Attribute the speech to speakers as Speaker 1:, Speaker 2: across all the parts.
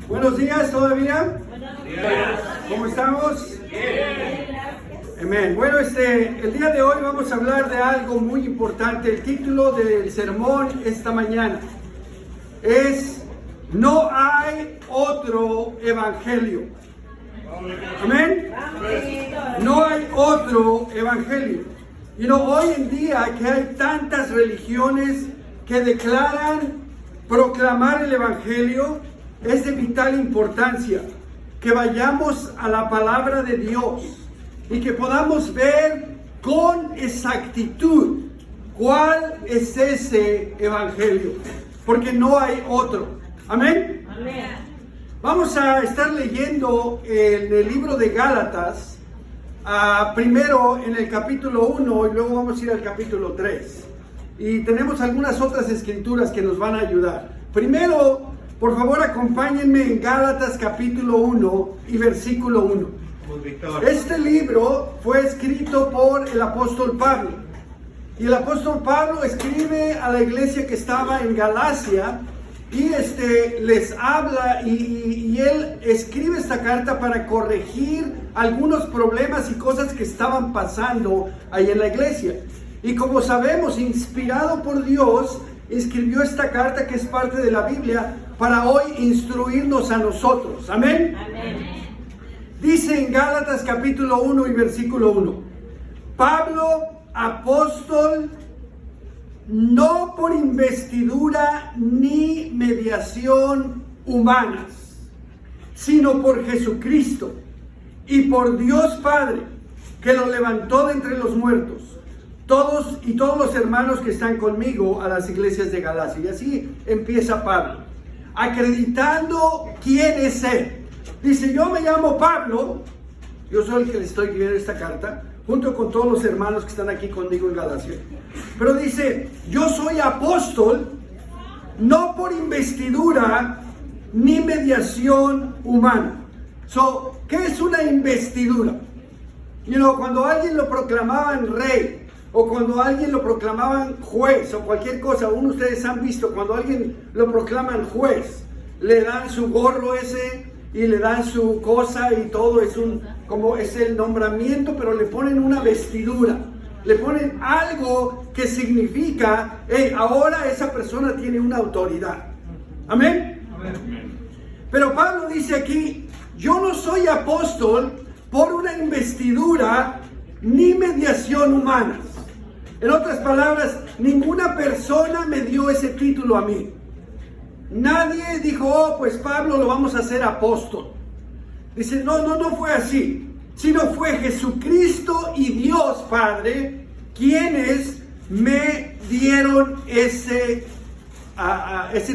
Speaker 1: Buenos días todavía.
Speaker 2: Buenos días.
Speaker 1: ¿Cómo estamos?
Speaker 2: Bien.
Speaker 1: Amén. Bueno, el día de hoy vamos a hablar de algo muy importante. El título del sermón esta mañana es No hay otro evangelio. Amén. No hay otro evangelio. Hoy en día que hay tantas religiones que declaran proclamar el evangelio, es de vital importancia que vayamos a la palabra de Dios y que podamos ver con exactitud cuál es ese evangelio, porque no hay otro. Amén.
Speaker 2: Amén.
Speaker 1: Vamos a estar leyendo en el libro de Gálatas, primero en el capítulo 1 y luego vamos a ir al capítulo 3. Y tenemos algunas otras escrituras que nos van a ayudar. Primero, por favor, acompáñenme en Gálatas capítulo 1 y versículo 1. Este libro fue escrito por el apóstol Pablo. Y el apóstol Pablo escribe a la iglesia que estaba en Galacia y les habla y él escribe esta carta para corregir algunos problemas y cosas que estaban pasando ahí en la iglesia. Y como sabemos, inspirado por Dios, escribió esta carta que es parte de la Biblia para hoy instruirnos a nosotros. Amén.
Speaker 2: Amén.
Speaker 1: Dice en Gálatas capítulo 1 y versículo 1: Pablo, apóstol, no por investidura ni mediación humanas, sino por Jesucristo y por Dios Padre, que lo levantó de entre los muertos, todos los hermanos que están conmigo a las iglesias de Galacia. Y así empieza Pablo, acreditando quién es él. Dice: yo me llamo Pablo, yo soy el que le estoy escribiendo esta carta, junto con todos los hermanos que están aquí conmigo en Galacia. Pero dice: yo soy apóstol, no por investidura ni mediación humana. ¿Qué es una investidura? Cuando alguien lo proclamaban rey, o cuando alguien lo proclamaban juez, o cualquier cosa, uno de ustedes han visto, cuando alguien lo proclaman juez, le dan su gorro ese, y le dan su cosa y todo, como es el nombramiento, pero le ponen una vestidura, le ponen algo que significa, ahora esa persona tiene una autoridad. Amén. Amén. Pero Pablo dice aquí: yo no soy apóstol por una investidura ni mediación humana. En otras palabras, ninguna persona me dio ese título a mí. Nadie dijo: pues Pablo lo vamos a hacer apóstol. Dice: no fue así, sino fue Jesucristo y Dios Padre quienes me dieron ese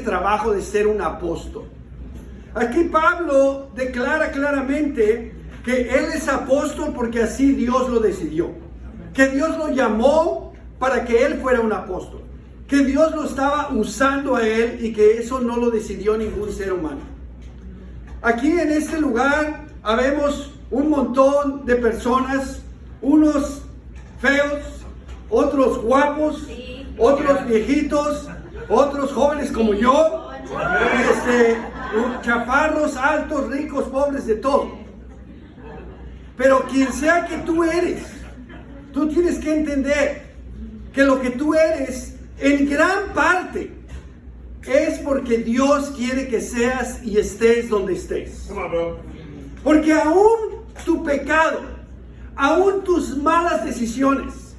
Speaker 1: trabajo de ser un apóstol. Aquí Pablo declara claramente que él es apóstol porque así Dios lo decidió, que Dios lo llamó para que él fuera un apóstol, que Dios lo estaba usando a él y que eso no lo decidió ningún ser humano. Aquí en este lugar habemos un montón de personas, unos feos, otros guapos, otros viejitos, otros jóvenes como yo, chaparros, altos, ricos, pobres, de todo. Pero quien sea que tú eres, tú tienes que entender que lo que tú eres en gran parte es porque Dios quiere que seas y estés donde estés. Porque aún tu pecado, aún tus malas decisiones,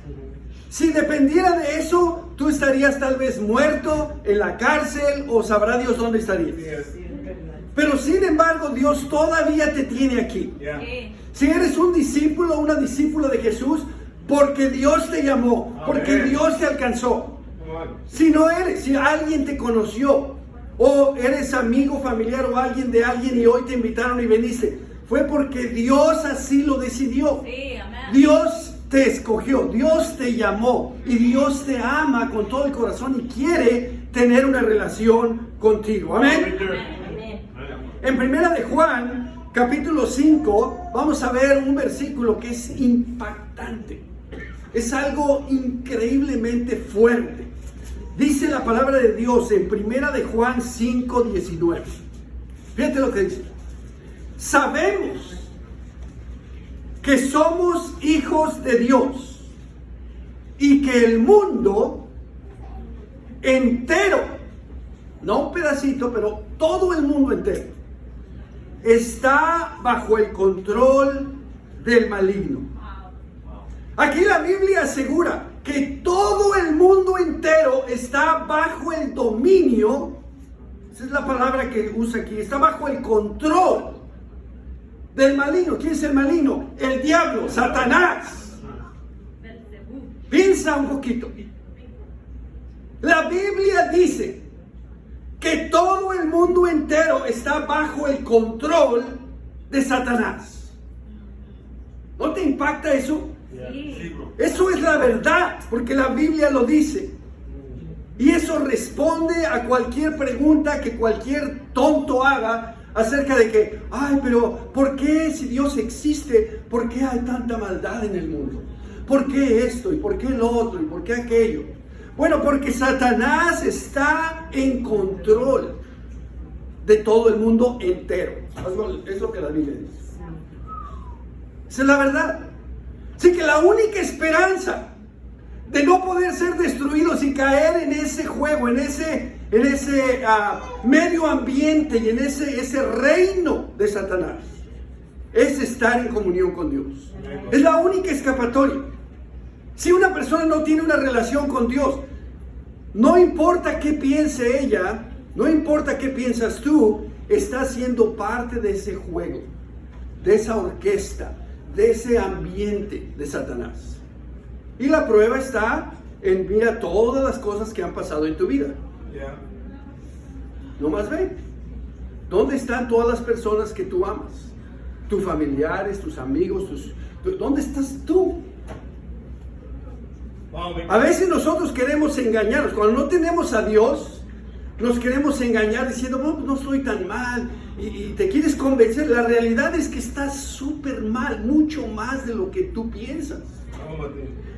Speaker 1: si dependiera de eso, tú estarías tal vez muerto en la cárcel o sabrá Dios dónde estarías. Pero sin embargo, Dios todavía te tiene aquí. Si eres un discípulo o una discípula de Jesús, porque Dios te llamó, porque Dios te alcanzó. Si alguien te conoció, o eres amigo, familiar o alguien de alguien y hoy te invitaron y viniste, fue porque Dios así lo decidió. Dios te escogió, Dios te llamó y Dios te ama con todo el corazón y quiere tener una relación contigo. Amén. En primera de Juan, capítulo 5, vamos a ver un versículo que es impactante. Es algo increíblemente fuerte. Dice la palabra de Dios en Primera de Juan 5:19. Fíjate lo que dice. Sabemos que somos hijos de Dios y que el mundo entero, no un pedacito, pero todo el mundo entero, está bajo el control del maligno. Aquí la Biblia asegura que todo el mundo entero está bajo el dominio, esa es la palabra que usa aquí, está bajo el control del maligno. ¿Quién es el maligno? El diablo, Satanás. Piensa un poquito. La Biblia dice que todo el mundo entero está bajo el control de Satanás. ¿No te impacta eso?
Speaker 2: Sí.
Speaker 1: Eso es la verdad, porque la Biblia lo dice. Y eso responde a cualquier pregunta que cualquier tonto haga acerca de que, ay, pero ¿por qué si Dios existe, por qué hay tanta maldad en el mundo? ¿Por qué esto? ¿Y por qué lo otro? ¿Y por qué aquello? Bueno, porque Satanás está en control de todo el mundo entero. Es lo que la Biblia dice. Esa es la verdad. Así que la única esperanza de no poder ser destruidos y caer en ese juego, en ese medio ambiente y en ese reino de Satanás, es estar en comunión con Dios. Es la única escapatoria. Si una persona no tiene una relación con Dios, no importa qué piense ella, no importa qué piensas tú, está siendo parte de ese juego, de esa orquesta, de ese ambiente de Satanás. Y la prueba está en, mira, todas las cosas que han pasado en tu vida. No más ve. ¿Dónde están todas las personas que tú amas? Tus familiares, tus amigos, ¿dónde estás tú? A veces nosotros queremos engañarnos. Cuando no tenemos a Dios, nos queremos engañar diciendo, no estoy tan mal. Y te quieres convencer. La realidad es que estás súper mal, mucho más de lo que tú piensas.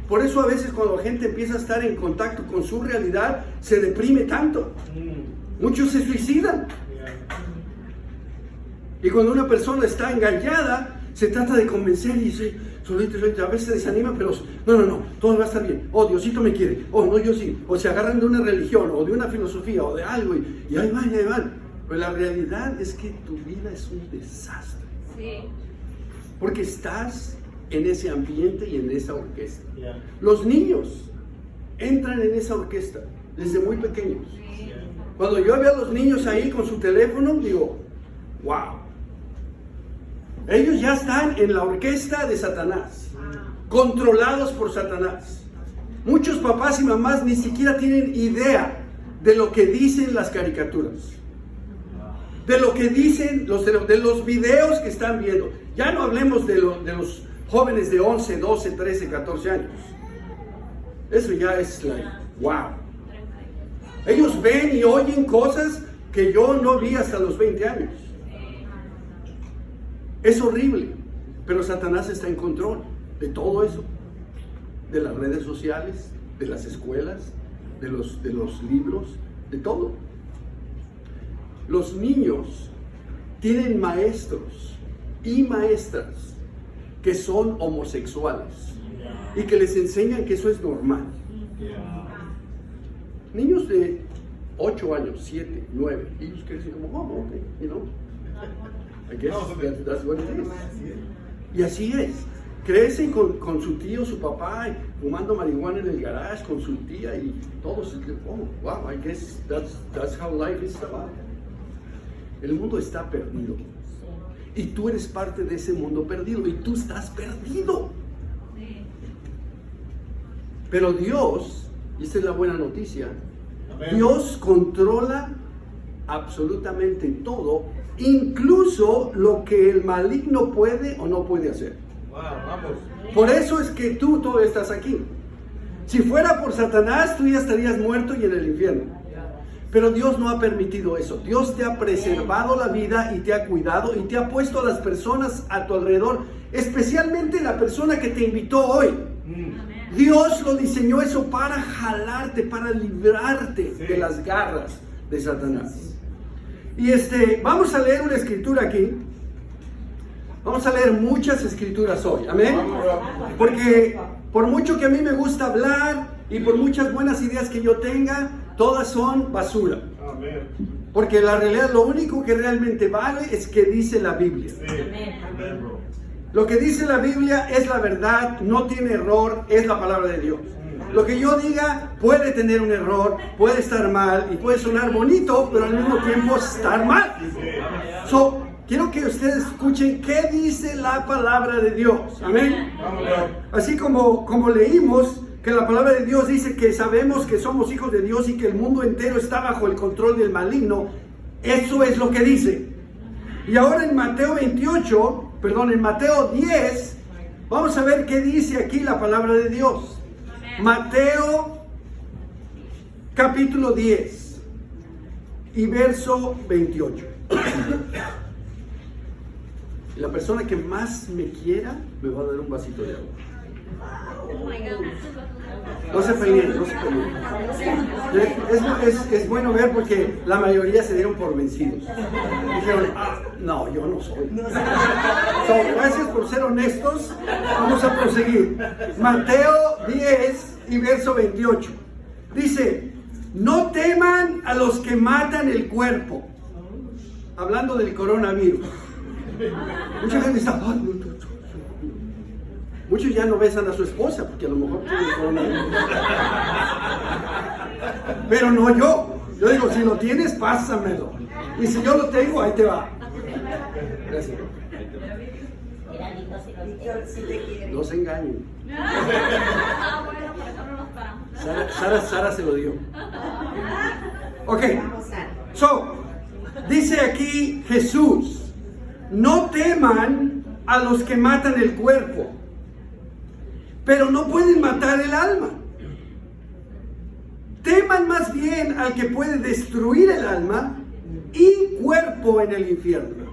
Speaker 1: Por eso a veces cuando la gente empieza a estar en contacto con su realidad, se deprime tanto. Muchos se suicidan. Y cuando una persona está engañada, se trata de convencer y dice, solito, a veces se desanima, pero no, todo va a estar bien. Oh, Diosito me quiere. Oh, no, yo sí. O se agarran de una religión, o de una filosofía, o de algo, y ahí van. Pero la realidad es que tu vida es un desastre.
Speaker 3: Sí.
Speaker 1: Porque estás en ese ambiente y en esa orquesta. Los niños entran en esa orquesta desde muy pequeños. Cuando yo veo a los niños ahí con su teléfono, digo, wow. Ellos ya están en la orquesta de Satanás, controlados por Satanás. Muchos papás y mamás ni siquiera tienen idea de lo que dicen las caricaturas, de lo que dicen de los videos que están viendo. Ya no hablemos de los jóvenes de 11, 12, 13, 14 años. Eso ya es wow. Ellos ven y oyen cosas que yo no vi hasta los 20 años. Es horrible, pero Satanás está en control de todo eso, de las redes sociales, de las escuelas, de los libros, de todo. Los niños tienen maestros y maestras que son homosexuales y que les enseñan que eso es normal. Niños de 8 años, 7, 9, ellos crecen como, ok, you know. I guess that's what it is. Y así es. Crecen con su tío, su papá, fumando marihuana en el garage, con su tía y todos. Oh, wow, I guess that's how life is about. El mundo está perdido. Y tú eres parte de ese mundo perdido. Y tú estás perdido. Pero Dios, y esta es la buena noticia, Dios controla absolutamente todo, incluso lo que el maligno puede o no puede hacer. Por eso es que tú todavía estás aquí. Si fuera por Satanás, tú ya estarías muerto y en el infierno. Pero Dios no ha permitido eso. Dios te ha preservado la vida y te ha cuidado y te ha puesto a las personas a tu alrededor, especialmente la persona que te invitó hoy. Dios lo diseñó eso para jalarte, para librarte de las garras de Satanás. Y vamos a leer una escritura aquí. Vamos a leer muchas escrituras hoy, amén. Porque por mucho que a mí me gusta hablar y por muchas buenas ideas que yo tenga, todas son basura. Porque la realidad, lo único que realmente vale es que dice la Biblia. Lo que dice la Biblia es la verdad, no tiene error, es la palabra de Dios. Lo que yo diga puede tener un error, puede estar mal y puede sonar bonito, pero al mismo tiempo estar mal. Quiero que ustedes escuchen qué dice la palabra de Dios. Amén. Así como leímos que la palabra de Dios dice que sabemos que somos hijos de Dios y que el mundo entero está bajo el control del maligno. Eso es lo que dice. Y ahora en Mateo 10, vamos a ver qué dice aquí la palabra de Dios. Mateo capítulo 10 y verso 28. Y la persona que más me quiera me va a dar un vasito de agua. No se peleen, no se peleen. Es bueno ver porque la mayoría se dieron por vencidos. Dijeron, no, yo no soy. Gracias por ser honestos. Vamos a proseguir. Mateo 10 y verso 28. Dice, no teman a los que matan el cuerpo. Hablando del coronavirus. Mucha gente está... Muchos ya no besan a su esposa porque a lo mejor tiene coronavirus. Pero no yo. Yo digo, si lo tienes, pásamelo. Y si yo lo tengo, ahí te va. Gracias. No se engañen. Sara se lo dio. Ok. Dice aquí Jesús. No teman a los que matan el cuerpo, pero no pueden matar el alma. Teman más bien al que puede destruir el alma y cuerpo en el infierno.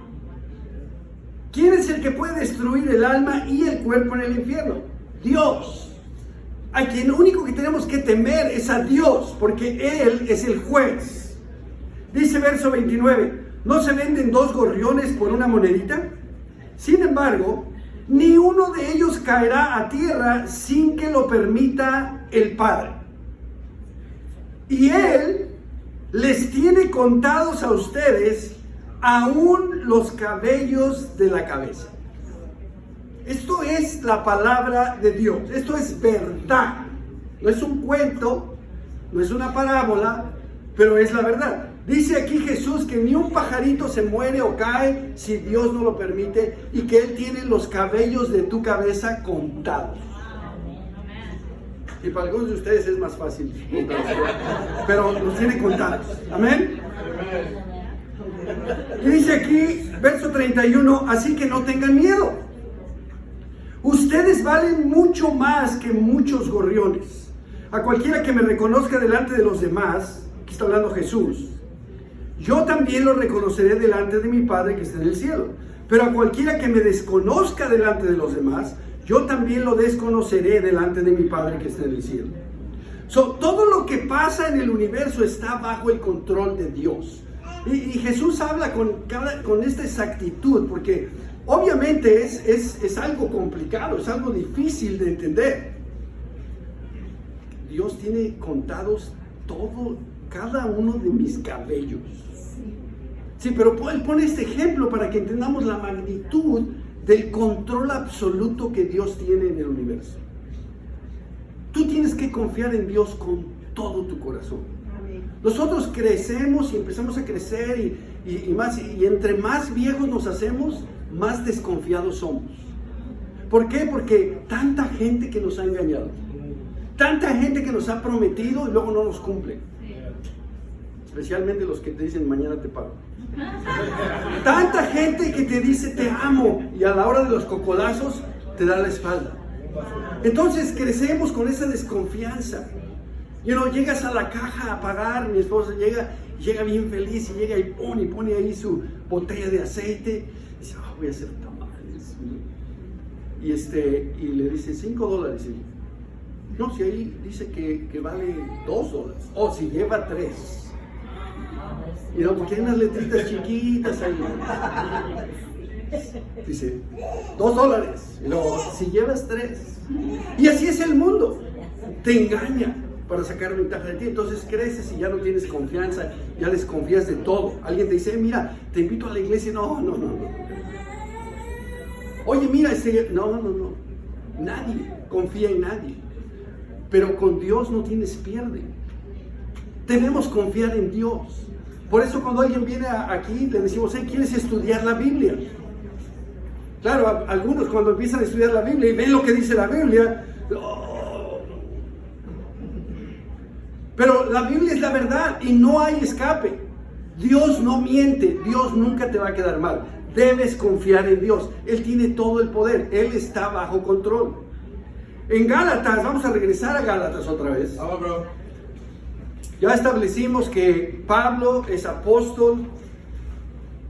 Speaker 1: ¿Quién es el que puede destruir el alma y el cuerpo en el infierno? Dios. A quien único que tenemos que temer es a Dios, porque Él es el juez. Dice verso 29. ¿No se venden 2 gorriones por una monedita? Sin embargo, ni uno de ellos caerá a tierra sin que lo permita el Padre. Y Él les tiene contados a ustedes aún los cabellos de la cabeza. Esto es la palabra de Dios. Esto es verdad. No es un cuento, no es una parábola, pero es la verdad. Dice aquí Jesús que ni un pajarito se muere o cae si Dios no lo permite y que Él tiene los cabellos de tu cabeza contados. Y para algunos de ustedes es más fácil, pero los tiene contados. Amén. Y dice aquí, verso 31, así que no tengan miedo. Ustedes valen mucho más que muchos gorriones. A cualquiera que me reconozca delante de los demás, aquí está hablando Jesús, yo también lo reconoceré delante de mi Padre que está en el cielo. Pero a cualquiera que me desconozca delante de los demás, yo también lo desconoceré delante de mi Padre que está en el cielo. Todo lo que pasa en el universo está bajo el control de Dios. Y Jesús habla con esta exactitud, porque obviamente es algo complicado, es algo difícil de entender. Dios tiene contados cada uno de mis cabellos. Sí, pero Él pone este ejemplo para que entendamos la magnitud del control absoluto que Dios tiene en el universo. Tú tienes que confiar en Dios con todo tu corazón. Nosotros crecemos y empezamos a crecer y entre más viejos nos hacemos, más desconfiados somos. ¿Por qué? Porque tanta gente que nos ha engañado, tanta gente que nos ha prometido y luego no nos cumple. Especialmente los que te dicen mañana te pago. Tanta gente que te dice te amo y a la hora de los cocodazos te da la espalda. Entonces crecemos con esa desconfianza. Llegas a la caja a pagar, mi esposa llega bien feliz y llega y pone ahí su botella de aceite. Y dice, voy a hacer tamales. Y le dice $5. No, si ahí dice que vale $2. O si lleva 3. Y no, porque hay unas letritas chiquitas ahí. Dice, $2. Y luego, si llevas 3. Y así es el mundo. Te engaña para sacar ventaja de ti. Entonces creces y ya no tienes confianza, ya desconfías de todo. Alguien te dice, mira, te invito a la iglesia. No. Oye, mira, no. Nadie confía en nadie. Pero con Dios no tienes pierde. Debemos confiar en Dios. Por eso cuando alguien viene aquí, le decimos, ¿quieres estudiar la Biblia? Claro, algunos cuando empiezan a estudiar la Biblia y ven lo que dice la Biblia, pero la Biblia es la verdad y no hay escape. Dios no miente, Dios nunca te va a quedar mal. Debes confiar en Dios. Él tiene todo el poder, Él está bajo control. En Gálatas, vamos a regresar a Gálatas otra vez.
Speaker 2: Vamos, bro.
Speaker 1: Ya establecimos que Pablo es apóstol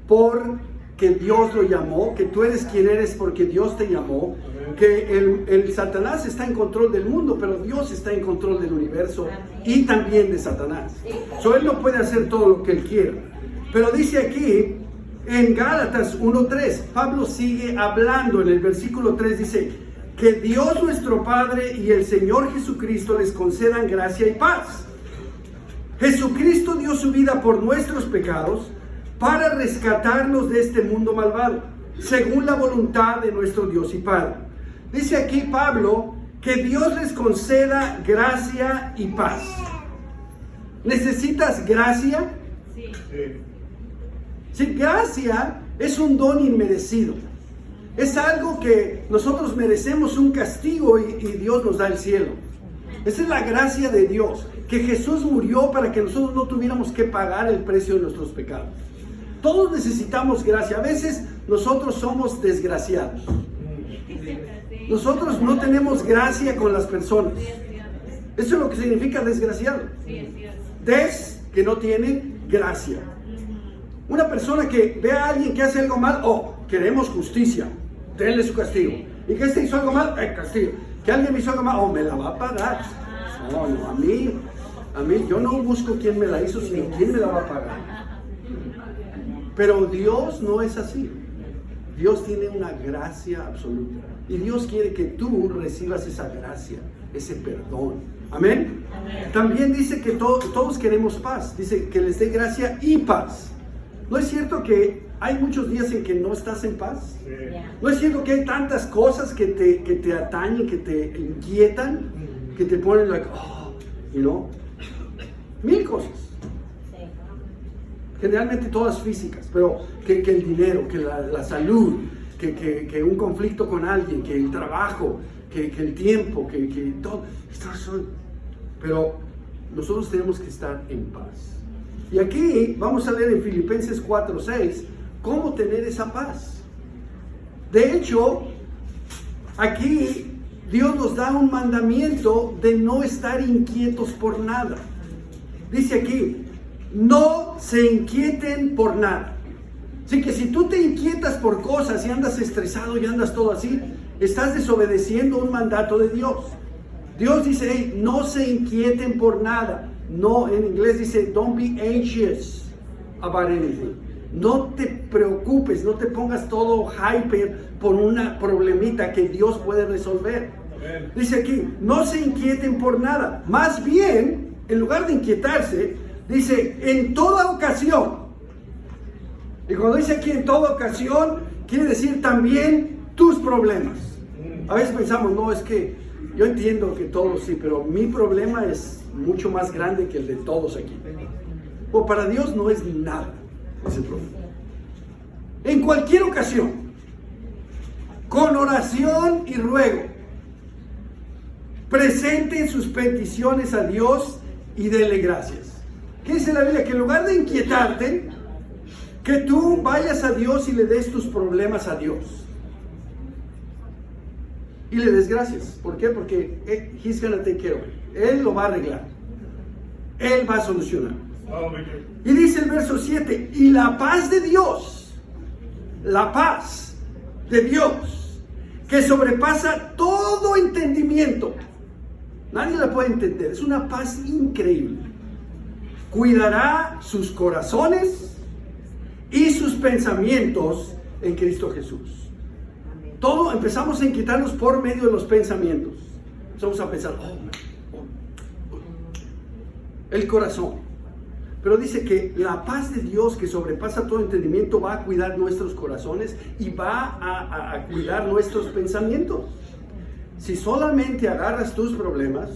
Speaker 1: porque Dios lo llamó, que tú eres quien eres porque Dios te llamó, que el Satanás está en control del mundo, pero Dios está en control del universo y también de Satanás. Él no puede hacer todo lo que él quiera. Pero dice aquí, en Gálatas 1:3, Pablo sigue hablando en el versículo 3, dice, que Dios nuestro Padre y el Señor Jesucristo les concedan gracia y paz. Jesucristo dio su vida por nuestros pecados para rescatarnos de este mundo malvado, según la voluntad de nuestro Dios y Padre. Dice aquí Pablo que Dios les conceda gracia y paz. ¿Necesitas gracia?
Speaker 2: Sí.
Speaker 1: Sí, gracia es un don inmerecido. Es algo que nosotros merecemos un castigo y Dios nos da el cielo. Esa es la gracia de Dios, que Jesús murió para que nosotros no tuviéramos que pagar el precio de nuestros pecados. Todos necesitamos gracia. A veces nosotros somos desgraciados. Nosotros no tenemos gracia con las personas. Eso es lo que significa desgraciado. Que no tiene gracia. Una persona que ve a alguien que hace algo mal, queremos justicia, denle su castigo. ¿Y que este hizo algo mal? Castigo. Que alguien me hizo algo mal, me la va a pagar. No, a mí, yo no busco quién me la hizo, sino quién me la va a pagar. Pero Dios no es así. Dios tiene una gracia absoluta. Y Dios quiere que tú recibas esa gracia, ese perdón. ¿Amén? También dice que todos queremos paz. Dice que les dé gracia y paz. ¿No es cierto que hay muchos días en que no estás en paz? ¿No es cierto que hay tantas cosas que te atañen, que te inquietan, que te ponen mil cosas? Generalmente todas físicas, pero que el dinero, que la salud, que un conflicto con alguien, que el trabajo, que el tiempo, que todo. Pero nosotros tenemos que estar en paz. Y aquí vamos a leer en Filipenses 4:6 cómo tener esa paz. De hecho, aquí Dios nos da un mandamiento de no estar inquietos por nada. Dice aquí, no se inquieten por nada. Así que si tú te inquietas por cosas y andas estresado y andas todo así, estás desobedeciendo un mandato de Dios. Dios dice, no se inquieten por nada. No, en inglés dice, don't be anxious about anything. No te preocupes, no te pongas todo hyper por una problemita que Dios puede resolver. Amen. Dice aquí, no se inquieten por nada. Más bien, en lugar de inquietarse, dice, en toda ocasión. Y cuando dice aquí en toda ocasión, quiere decir también tus problemas. A veces pensamos, no, es que yo entiendo que todos sí, pero mi problema es mucho más grande que el de todos aquí. O para Dios no es nada ese problema. En cualquier ocasión, con oración y ruego, presenten sus peticiones a Dios y denle gracias. ¿Qué dice la Biblia? Que en lugar de inquietarte, que tú vayas a Dios y le des tus problemas a Dios. Y le des gracias. ¿Por qué? Porque He's gonna take care of it. Él lo va a arreglar. Él va a solucionar. Y dice el verso 7, y la paz de Dios, que sobrepasa todo entendimiento, Nadie la puede entender. Es una paz increíble. Cuidará sus corazones y sus pensamientos en Cristo Jesús. Todo empezamos a inquietarnos por medio de los pensamientos. Empezamos a pensar, el corazón. Pero dice que la paz de Dios que sobrepasa todo entendimiento va a cuidar nuestros corazones y va a cuidar nuestros pensamientos. Si solamente agarras tus problemas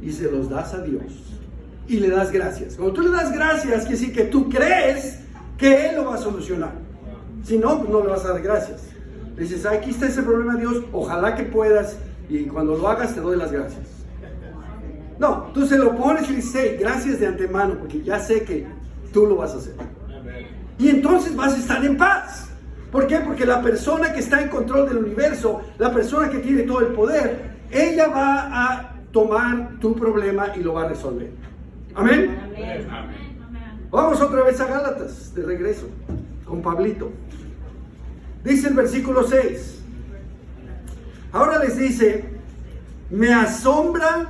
Speaker 1: y se los das a Dios y le das gracias. Cuando tú le das gracias, quiere decir que tú crees que Él lo va a solucionar. Si no, pues no le vas a dar gracias. Le dices, aquí está ese problema, Dios, ojalá que puedas, y cuando lo hagas te doy las gracias. No, tú se lo pones y dices, hey, gracias de antemano, porque ya sé que tú lo vas a hacer. Y entonces vas a estar en paz. ¿Por qué? Porque la persona que está en control del universo, la persona que tiene todo el poder, ella va a tomar tu problema y lo va a resolver. ¿Amén? Amén. Vamos otra vez a Gálatas, de regreso, con Pablito. Dice el versículo 6. Ahora les dice, me asombra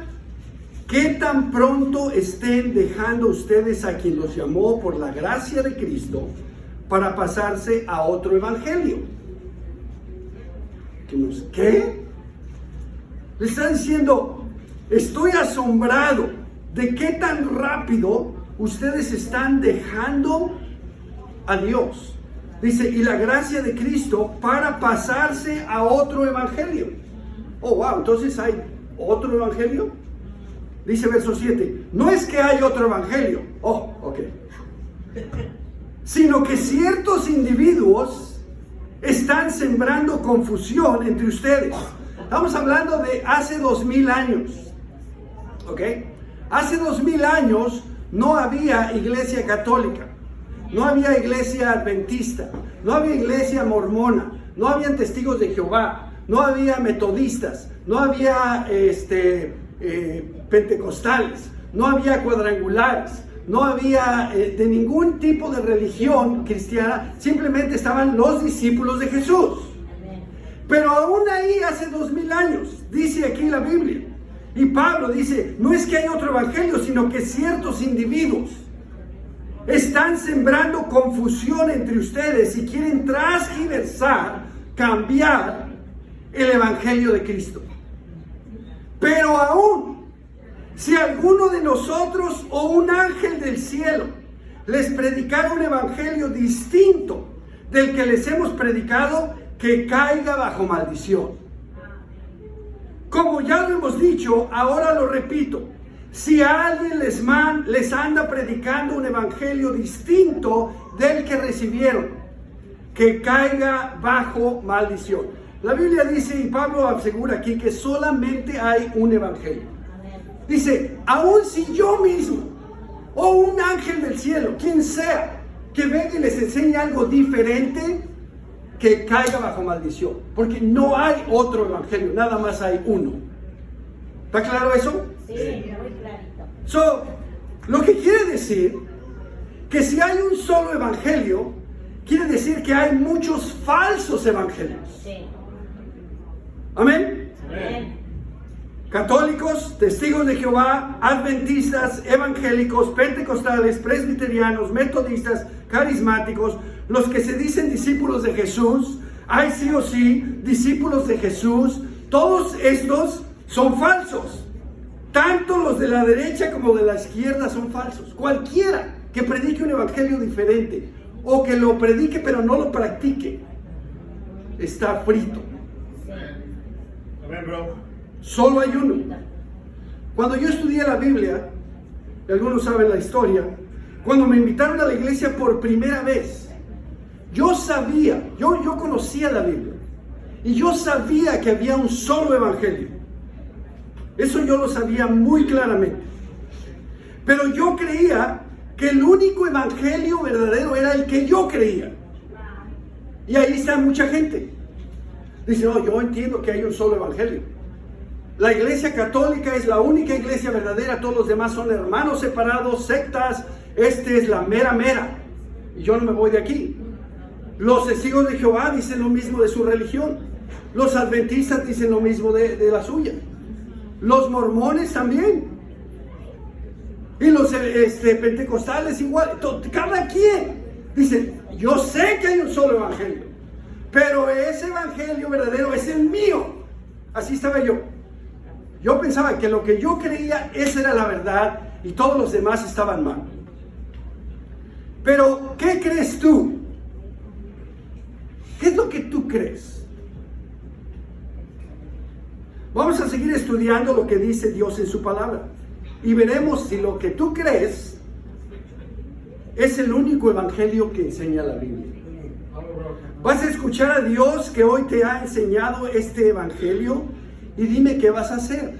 Speaker 1: que tan pronto estén dejando ustedes a quien los llamó por la gracia de Cristo para pasarse a otro evangelio. ¿Qué? Le está diciendo, estoy asombrado de qué tan rápido ustedes están dejando a Dios. Dice, y la gracia de Cristo para pasarse a otro evangelio. Oh, wow, entonces hay otro evangelio. Dice verso 7, no es que hay otro evangelio. Oh, ok. Sino que ciertos individuos están sembrando confusión entre ustedes. Estamos hablando de hace 2000 años. ¿Ok? Hace 2000 años no había iglesia católica. No había iglesia adventista, no había iglesia mormona, no habían testigos de Jehová, no había metodistas, no había pentecostales, no había cuadrangulares, no había de ningún tipo de religión cristiana, simplemente estaban los discípulos de Jesús. Pero aún ahí hace 2000 años, dice aquí la Biblia, y Pablo dice, no es que hay otro evangelio, sino que ciertos individuos están sembrando confusión entre ustedes y quieren transgiversar, cambiar el evangelio de Cristo. Pero aún, si alguno de nosotros o un ángel del cielo les predicara un evangelio distinto del que les hemos predicado, que caiga bajo maldición. Como ya lo hemos dicho, ahora lo repito. Si alguien les anda predicando un evangelio distinto del que recibieron, que caiga bajo maldición. La Biblia dice, y Pablo asegura aquí, que solamente hay un evangelio. Dice, aun si yo mismo, o un ángel del cielo, quien sea, que venga y les enseñe algo diferente, que caiga bajo maldición. Porque no hay otro evangelio, nada más hay uno. ¿Está claro eso? Sí, muy clarito. Lo que quiere decir que si hay un solo evangelio, quiere decir que hay muchos falsos evangelios. Sí. ¿Amén? Amén. Católicos, testigos de Jehová, adventistas, evangélicos, pentecostales, presbiterianos, metodistas, carismáticos, los que se dicen discípulos de Jesús, hay sí o sí discípulos de Jesús, todos estos son falsos. Tanto los de la derecha como de la izquierda son falsos. Cualquiera que predique un evangelio diferente o que lo predique pero no lo practique, está frito.
Speaker 2: Amén, bro.
Speaker 1: Solo hay uno. Cuando yo estudié la Biblia, y algunos saben la historia, cuando me invitaron a la iglesia por primera vez, yo sabía, yo conocía la Biblia y yo sabía que había un solo evangelio. Eso yo lo sabía muy claramente. Pero yo creía que el único evangelio verdadero era el que yo creía. Y ahí está mucha gente. Dice, no, yo entiendo que hay un solo evangelio. La iglesia católica es la única iglesia verdadera, todos los demás son hermanos separados, sectas, es la mera mera. Y yo no me voy de aquí. Los testigos de Jehová dicen lo mismo de su religión. Los adventistas dicen lo mismo de la suya. Los mormones también. Y los pentecostales igual. Cada quien dice, yo sé que hay un solo evangelio, pero ese evangelio verdadero es el mío. Así estaba yo. Yo pensaba que lo que yo creía, esa era la verdad y todos los demás estaban mal. Pero, ¿qué crees tú? ¿Qué es lo que tú crees? Vamos a seguir estudiando lo que dice Dios en su palabra y veremos si lo que tú crees es el único evangelio que enseña la Biblia. Vas a escuchar a Dios que hoy te ha enseñado este evangelio y dime qué vas a hacer.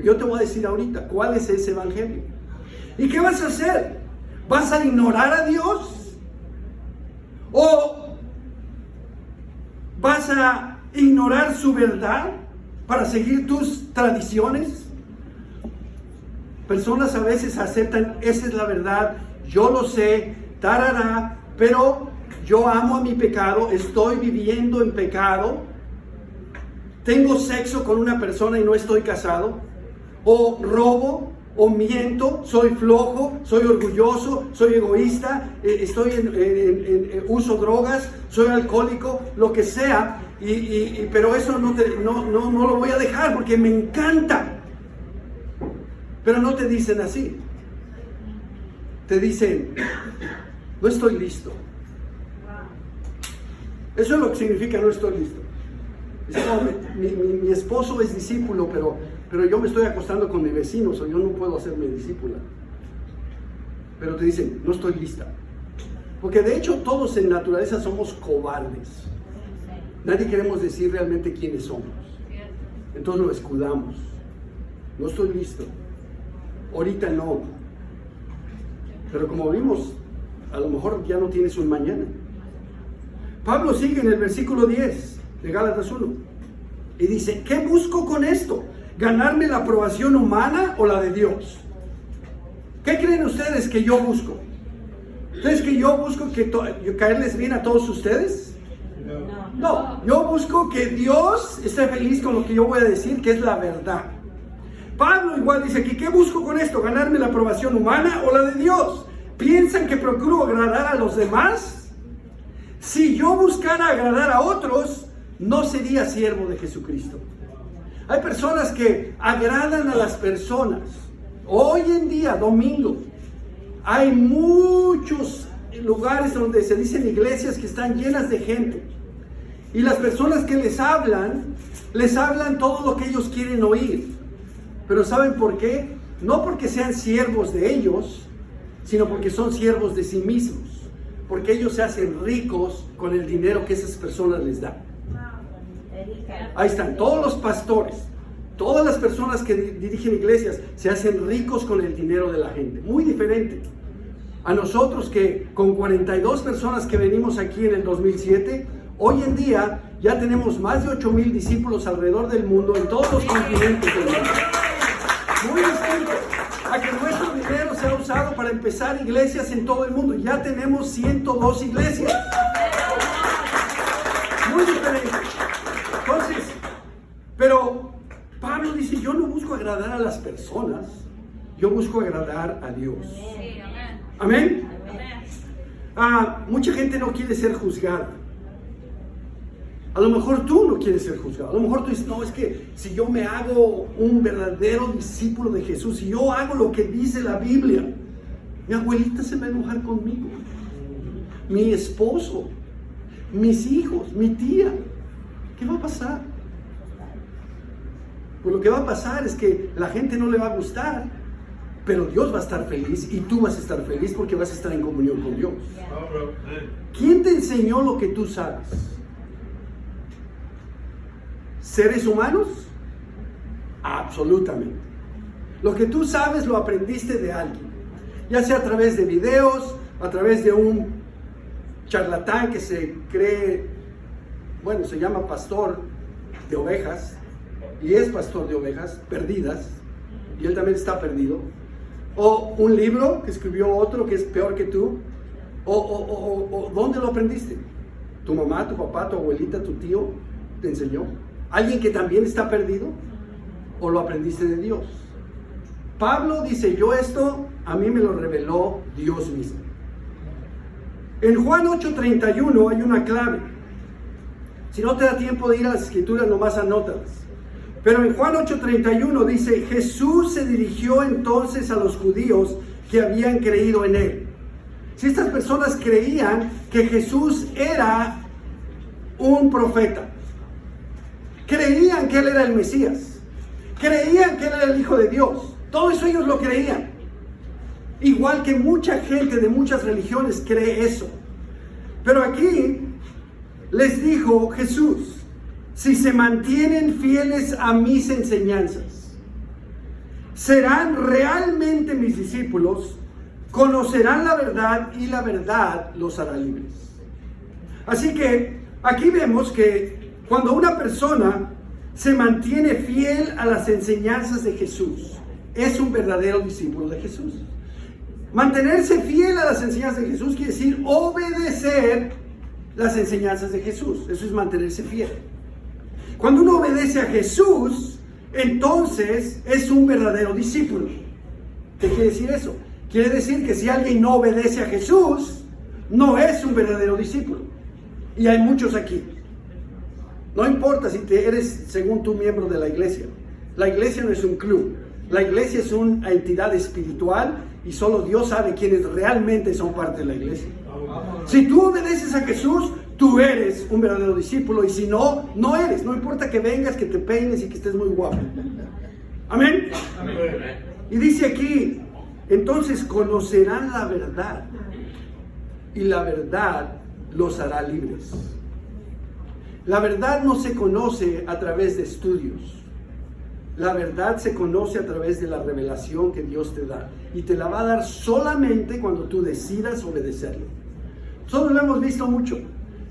Speaker 1: Yo te voy a decir ahorita cuál es ese evangelio. ¿Y qué vas a hacer? ¿Vas a ignorar a Dios? ¿O vas a ignorar su verdad para seguir tus tradiciones? Personas a veces aceptan, esa es la verdad, yo lo sé, tarará, pero yo amo a mi pecado, estoy viviendo en pecado, tengo sexo con una persona y no estoy casado, o robo, o miento, soy flojo, soy orgulloso, soy egoísta, uso drogas, soy alcohólico, lo que sea, pero eso no lo voy a dejar porque me encanta. Pero no te dicen así. Te dicen, no estoy listo. Eso es lo que significa no estoy listo. Dice, no, mi esposo es discípulo, pero yo me estoy acostando con mi vecino, yo no puedo hacerme discípula. Pero te dicen, no estoy lista. Porque de hecho todos en naturaleza somos cobardes. Nadie queremos decir realmente quiénes somos. Entonces lo escudamos. No estoy listo. Ahorita no. Pero como vimos, a lo mejor ya no tienes un mañana. Pablo sigue en el versículo 10 de Gálatas 1 y dice, ¿qué busco con esto? ¿Ganarme la aprobación humana o la de Dios? ¿Qué creen ustedes que yo busco? ¿Ustedes que yo busco caerles bien a todos ustedes? No, yo busco que Dios esté feliz con lo que yo voy a decir, que es la verdad. Pablo igual dice aquí, ¿qué busco con esto? ¿Ganarme la aprobación humana o la de Dios? ¿Piensan que procuro agradar a los demás? Si yo buscara agradar a otros, no sería siervo de Jesucristo. Hay personas que agradan a las personas. Hoy en día, domingo, hay muchos lugares donde se dicen iglesias que están llenas de gente. Y las personas que les hablan todo lo que ellos quieren oír. Pero ¿saben por qué? No porque sean siervos de ellos, sino porque son siervos de sí mismos. Porque ellos se hacen ricos con el dinero que esas personas les dan. Ahí están, todos los pastores, todas las personas que dirigen iglesias se hacen ricos con el dinero de la gente. Muy diferente a nosotros que con 42 personas que venimos aquí en el 2007, hoy en día ya tenemos más de 8,000 discípulos alrededor del mundo, en todos los continentes del mundo. Muy distinto a que nuestro dinero sea usado para empezar iglesias en todo el mundo. Ya tenemos 102 iglesias. Muy diferente. Entonces, pero Pablo dice, yo no busco agradar a las personas, yo busco agradar a Dios. Amén. Mucha gente no quiere ser juzgada. A lo mejor tú no quieres ser juzgado. A lo mejor tú dices, no, es que si yo me hago un verdadero discípulo de Jesús, si yo hago lo que dice la Biblia, mi abuelita se va a enojar conmigo, mi esposo, mis hijos, mi tía. ¿Qué va a pasar? Pues lo que va a pasar es que la gente no le va a gustar, pero Dios va a estar feliz y tú vas a estar feliz porque vas a estar en comunión con Dios. ¿Quién te enseñó lo que tú sabes? ¿Seres humanos? Absolutamente. Lo que tú sabes lo aprendiste de alguien, ya sea a través de videos, a través de un charlatán que se cree, bueno, se llama pastor de ovejas, y es pastor de ovejas perdidas, y él también está perdido, o un libro que escribió otro que es peor que tú, o ¿dónde lo aprendiste? ¿Tu mamá, tu papá, tu abuelita, tu tío te enseñó? ¿Alguien que también está perdido? o lo aprendiste de Dios? Pablo dice, yo esto a mí me lo reveló Dios mismo. En Juan 8:31 hay una clave. Si no te da tiempo de ir a las escrituras, nomás anótalas. Pero en Juan 8:31 dice, Jesús se dirigió entonces a los judíos que habían creído en él. Si estas personas creían que Jesús era un profeta, creían que él era el Mesías, creían que él era el Hijo de Dios, todo eso ellos lo creían. Igual que mucha gente de muchas religiones cree eso. Pero aquí les dijo Jesús, si se mantienen fieles a mis enseñanzas, serán realmente mis discípulos, conocerán la verdad y la verdad los hará libres. Así que aquí vemos que cuando una persona se mantiene fiel a las enseñanzas de Jesús, es un verdadero discípulo de Jesús. Mantenerse fiel a las enseñanzas de Jesús quiere decir obedecer las enseñanzas de Jesús. Eso es mantenerse fiel. Cuando uno obedece a Jesús, entonces es un verdadero discípulo. ¿Qué quiere decir eso? Quiere decir que si alguien no obedece a Jesús, no es un verdadero discípulo. Y hay muchos aquí. No importa si eres, según tú, miembro de la iglesia. La iglesia no es un club. La iglesia es una entidad espiritual y solo Dios sabe quiénes realmente son parte de la iglesia. Si tú obedeces a Jesús, tú eres un verdadero discípulo, y si no, no eres. No importa que vengas, que te peines y que estés muy guapo. Amén. Amén. Y dice aquí, entonces conocerán la verdad y la verdad los hará libres. La verdad no se conoce a través de estudios. La verdad se conoce a través de la revelación que Dios te da, y te la va a dar solamente cuando tú decidas obedecerlo. Nosotros lo hemos visto mucho.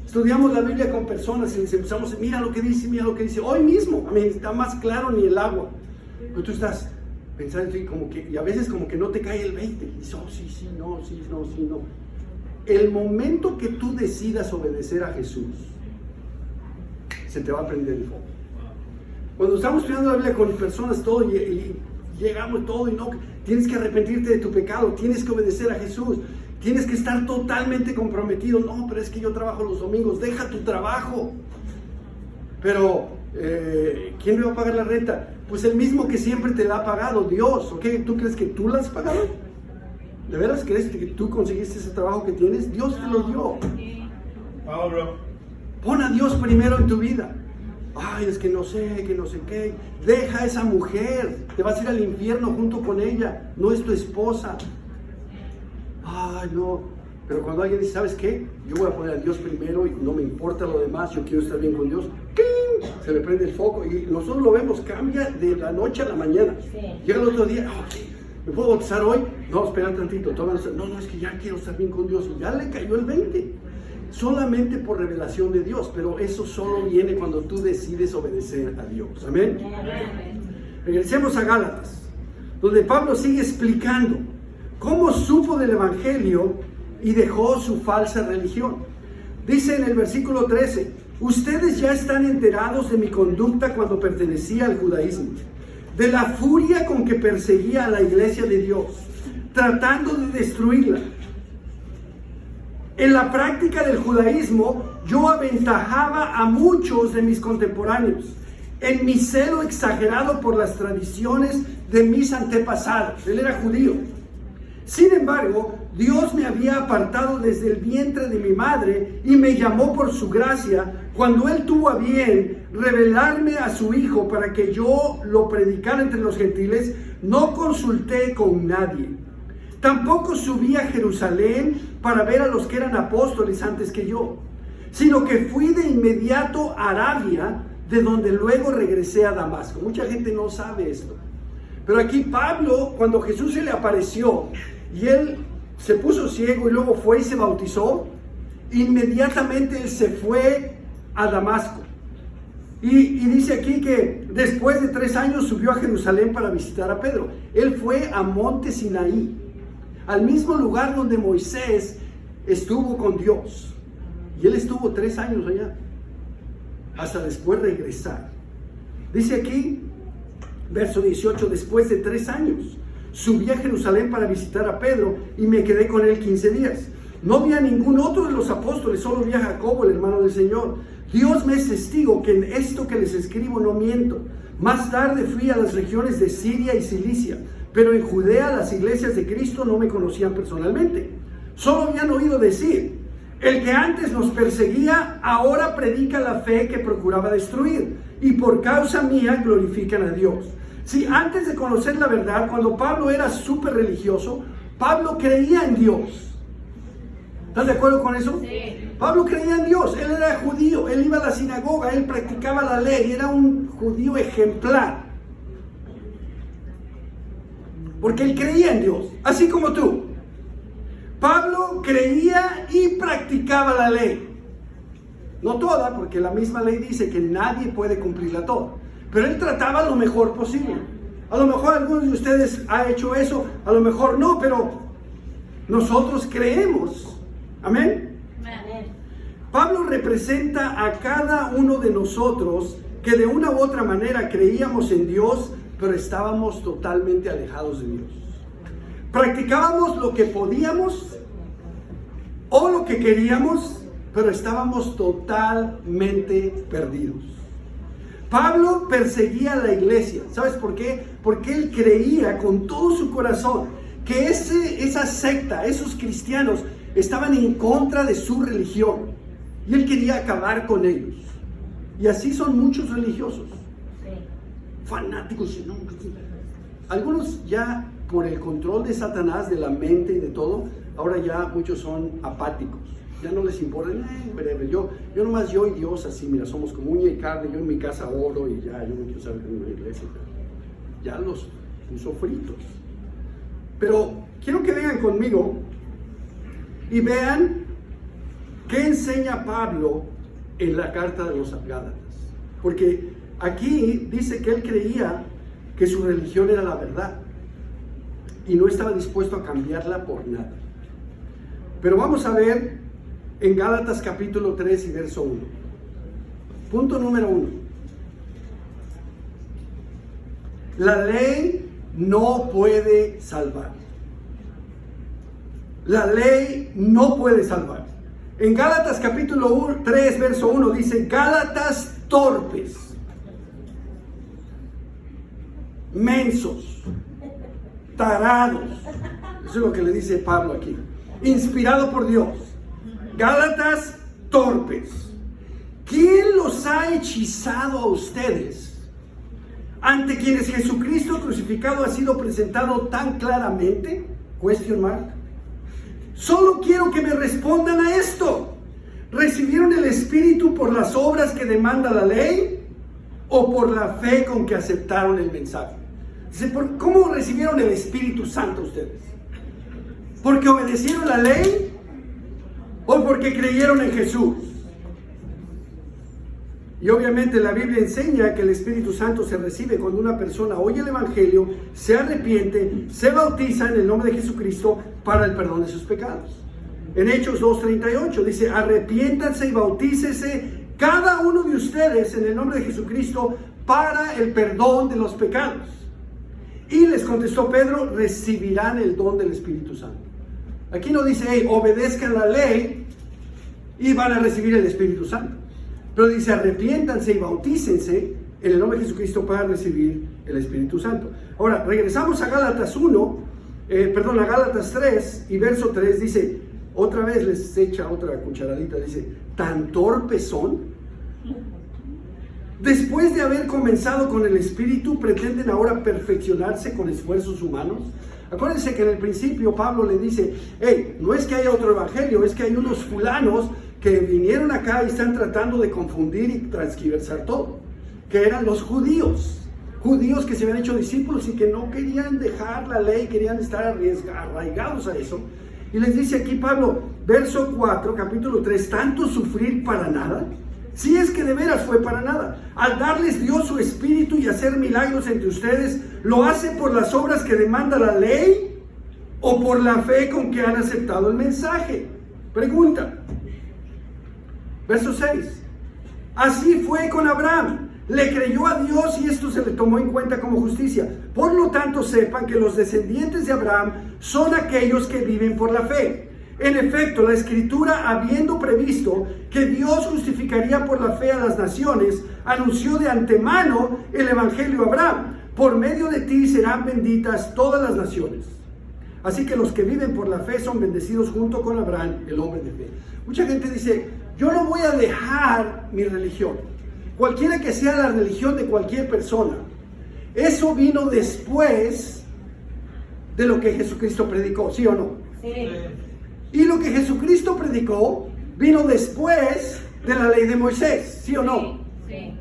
Speaker 1: Estudiamos la Biblia con personas y les empezamos, mira lo que dice, mira lo que dice. Hoy mismo, a mí está más claro ni el agua. Pero tú estás pensando como que, y a veces como que no te cae el 20. Y dices, oh, sí, no. El momento que tú decidas obedecer a Jesús, se te va a prender el fuego. Cuando estamos estudiando la Biblia con personas todo y llegamos todo y no, tienes que arrepentirte de tu pecado, tienes que obedecer a Jesús, tienes que estar totalmente comprometido. No, pero es que yo trabajo los domingos, deja tu trabajo. Pero, ¿quién me va a pagar la renta? Pues el mismo que siempre te la ha pagado, Dios. ¿Ok? ¿Tú crees que tú la has pagado? ¿De veras crees que tú conseguiste ese trabajo que tienes? Dios te lo dio. Pon a Dios primero en tu vida. Ay, es que no sé qué. Deja a esa mujer, te vas a ir al infierno junto con ella, no es tu esposa. Ay, no. Pero cuando alguien dice, ¿sabes qué? Yo voy a poner a Dios primero y no me importa lo demás, yo quiero estar bien con Dios. ¡Ting! Se le prende el foco y nosotros lo vemos, cambia de la noche a la mañana. Llega el otro día, ¿me puedo bautizar hoy? No, espera tantito. No, es que ya quiero estar bien con Dios. Y ya le cayó el 20. Solamente por revelación de Dios, pero eso solo viene cuando tú decides obedecer a Dios. Amén. Regresemos a Gálatas, donde Pablo sigue explicando cómo supo del evangelio y dejó su falsa religión. Dice en el versículo 13, ustedes ya están enterados de mi conducta cuando pertenecía al judaísmo, de la furia con que perseguía a la iglesia de Dios, tratando de destruirla. En la práctica del judaísmo, yo aventajaba a muchos de mis contemporáneos en mi celo exagerado por las tradiciones de mis antepasados. Él era judío. Sin embargo, Dios me había apartado desde el vientre de mi madre y me llamó por su gracia cuando Él tuvo a bien revelarme a su Hijo para que yo lo predicara entre los gentiles. No consulté con nadie. Tampoco subí a Jerusalén para ver a los que eran apóstoles antes que yo, sino que fui de inmediato a Arabia, de donde luego regresé a Damasco. Mucha gente no sabe esto. Pero aquí Pablo, cuando Jesús se le apareció y él se puso ciego y luego fue y se bautizó, inmediatamente él se fue a Damasco. Y dice aquí que después de 3 años subió a Jerusalén para visitar a Pedro. Él fue a Monte Sinaí, al mismo lugar donde Moisés estuvo con Dios. Y él estuvo 3 años allá, hasta después regresar. Dice aquí Verso 18, después de 3 años, subí a Jerusalén para visitar a Pedro y me quedé con él 15 días. No vi a ningún otro de los apóstoles, solo vi a Jacobo, el hermano del Señor. Dios me es testigo que en esto que les escribo no miento. Más tarde fui a las regiones de Siria y Cilicia, pero en Judea las iglesias de Cristo no me conocían personalmente. Solo habían oído decir: el que antes nos perseguía, ahora predica la fe que procuraba destruir, y por causa mía glorifican a Dios. Sí, antes de conocer la verdad, cuando Pablo era súper religioso, Pablo creía en Dios. ¿Estás de acuerdo con eso?
Speaker 2: Sí.
Speaker 1: Pablo creía en Dios, él era judío, él iba a la sinagoga, él practicaba la ley, era un judío ejemplar. Porque él creía en Dios, así como tú. Pablo creía y practicaba la ley. No toda, porque la misma ley dice que nadie puede cumplirla toda. Pero él trataba lo mejor posible. A lo mejor algunos de ustedes han hecho eso, a lo mejor no, pero nosotros creemos. Amén.
Speaker 2: Amén.
Speaker 1: Pablo representa a cada uno de nosotros que de una u otra manera creíamos en Dios, pero estábamos totalmente alejados de Dios. Practicábamos lo que podíamos o lo que queríamos, pero estábamos totalmente perdidos. Pablo perseguía a la iglesia. ¿Sabes por qué? Porque él creía con todo su corazón que esa secta, esos cristianos, estaban en contra de su religión. Y él quería acabar con ellos. Y así son muchos religiosos. Fanáticos. Algunos ya por el control de Satanás, de la mente y de todo, ahora ya muchos son apáticos. Ya no les importa, yo nomás yo y Dios así, mira, somos como uña y carne, yo en mi casa oro y ya, yo no quiero saber que en una iglesia. Ya los puso fritos. Pero quiero que vengan conmigo y vean qué enseña Pablo en la carta de los Gálatas. Porque aquí dice que él creía que su religión era la verdad y no estaba dispuesto a cambiarla por nada. Pero vamos a ver en Gálatas capítulo 3 y verso 1. Punto número 1. La ley no puede salvar. La ley no puede salvar. En Gálatas capítulo 3 verso 1 dice: Gálatas torpes, mensos, tarados. Eso es lo que le dice Pablo aquí. Inspirado por Dios. Gálatas torpes. ¿Quién los ha hechizado a ustedes, ante quienes Jesucristo crucificado ha sido presentado tan claramente? Question mark. Solo quiero que me respondan a esto. ¿Recibieron el Espíritu por las obras que demanda la ley o por la fe con que aceptaron el mensaje? Dice, ¿cómo recibieron el Espíritu Santo ustedes? ¿Porque obedecieron la ley o porque creyeron en Jesús? Y obviamente la Biblia enseña que el Espíritu Santo se recibe cuando una persona oye el Evangelio, se arrepiente, se bautiza en el nombre de Jesucristo para el perdón de sus pecados. En Hechos 2:38 dice: arrepiéntanse y bautícese cada uno de ustedes en el nombre de Jesucristo para el perdón de los pecados. Y les contestó Pedro: recibirán el don del Espíritu Santo. Aquí no dice, hey, obedezcan la ley y van a recibir el Espíritu Santo. Pero dice, arrepiéntanse y bautícense en el nombre de Jesucristo para recibir el Espíritu Santo. Ahora, regresamos a Gálatas a Gálatas 3 y verso 3 dice, otra vez les echa otra cucharadita, dice, ¿tan torpes son? Después de haber comenzado con el Espíritu, ¿pretenden ahora perfeccionarse con esfuerzos humanos? Acuérdense que en el principio Pablo le dice, hey, no es que haya otro evangelio, es que hay unos fulanos que vinieron acá y están tratando de confundir y transgiversar todo, que eran los judíos que se habían hecho discípulos y que no querían dejar la ley, querían estar arraigados a eso. Y les dice aquí Pablo, verso 4, capítulo 3, ¿tanto sufrir para nada? Si es que de veras fue para nada. Al darles Dios su Espíritu y hacer milagros entre ustedes, ¿lo hace por las obras que demanda la ley o por la fe con que han aceptado el mensaje? Pregunta. Verso 6. Así fue con Abraham. le creyó a Dios y esto se le tomó en cuenta como justicia. Por lo tanto, sepan que los descendientes de Abraham son aquellos que viven por la fe. En efecto, la Escritura, habiendo previsto que Dios justificaría por la fe a las naciones, anunció de antemano el Evangelio a Abraham. Por medio de ti serán benditas todas las naciones. Así que los que viven por la fe son bendecidos junto con Abraham, el hombre de fe. Mucha gente dice, yo no voy a dejar mi religión. Cualquiera que sea la religión de cualquier persona, eso vino después de lo que Jesucristo predicó, ¿sí o no?
Speaker 2: Sí.
Speaker 1: Y lo que Jesucristo predicó vino después de la ley de Moisés, ¿sí o no?
Speaker 2: Sí.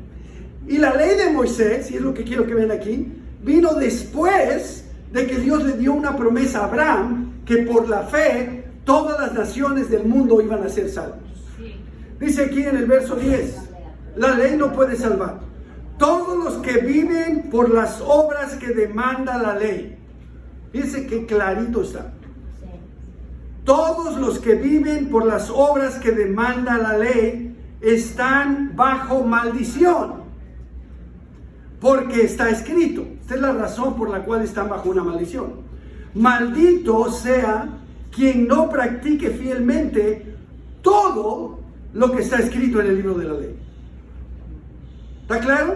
Speaker 1: Y la ley de Moisés, y es lo que quiero que vean aquí, vino después de que Dios le dio una promesa a Abraham, que por la fe todas las naciones del mundo iban a ser salvos.
Speaker 2: Sí.
Speaker 1: Dice aquí en el verso 10, la ley no puede salvar. Todos los que viven por las obras que demanda la ley. Fíjense que clarito está. Todos los que viven por las obras que demanda la ley están bajo maldición. Porque está escrito. Esta es la razón por la cual están bajo una maldición. Maldito sea quien no practique fielmente todo lo que está escrito en el libro de la ley. ¿Está claro?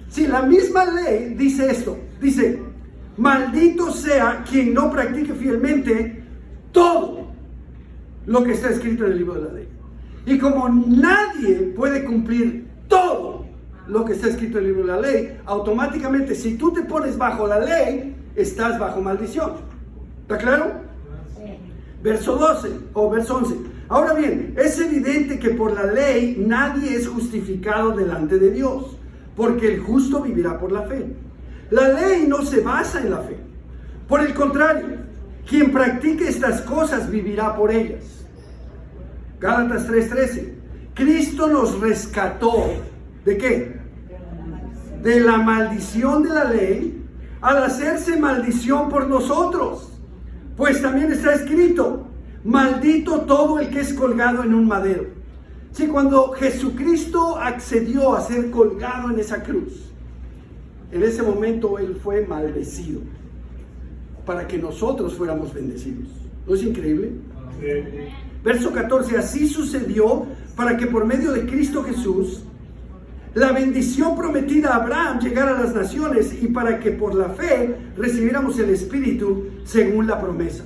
Speaker 1: Sí, la misma ley dice esto. Dice, maldito sea quien no practique fielmente todo lo que está escrito en el libro de la ley. Y como nadie puede cumplir todo lo que está escrito en el libro de la ley, automáticamente si tú te pones bajo la ley, estás bajo maldición. ¿Está claro?
Speaker 2: Sí.
Speaker 1: Verso 12 o verso 11. Ahora bien, es evidente que por la ley nadie es justificado delante de Dios, porque el justo vivirá por la fe. La ley no se basa en la fe. Por el contrario, quien practique estas cosas vivirá por ellas. Gálatas 3:13. Cristo nos rescató. ¿De qué? De la maldición de la ley, al hacerse maldición por nosotros. Pues también está escrito, maldito todo el que es colgado en un madero. Sí, cuando Jesucristo accedió a ser colgado en esa cruz, en ese momento Él fue maldecido para que nosotros fuéramos bendecidos. ¿No es increíble? Verso 14, así sucedió para que por medio de Cristo Jesús la bendición prometida a Abraham llegara a las naciones y para que por la fe recibiéramos el Espíritu según la promesa.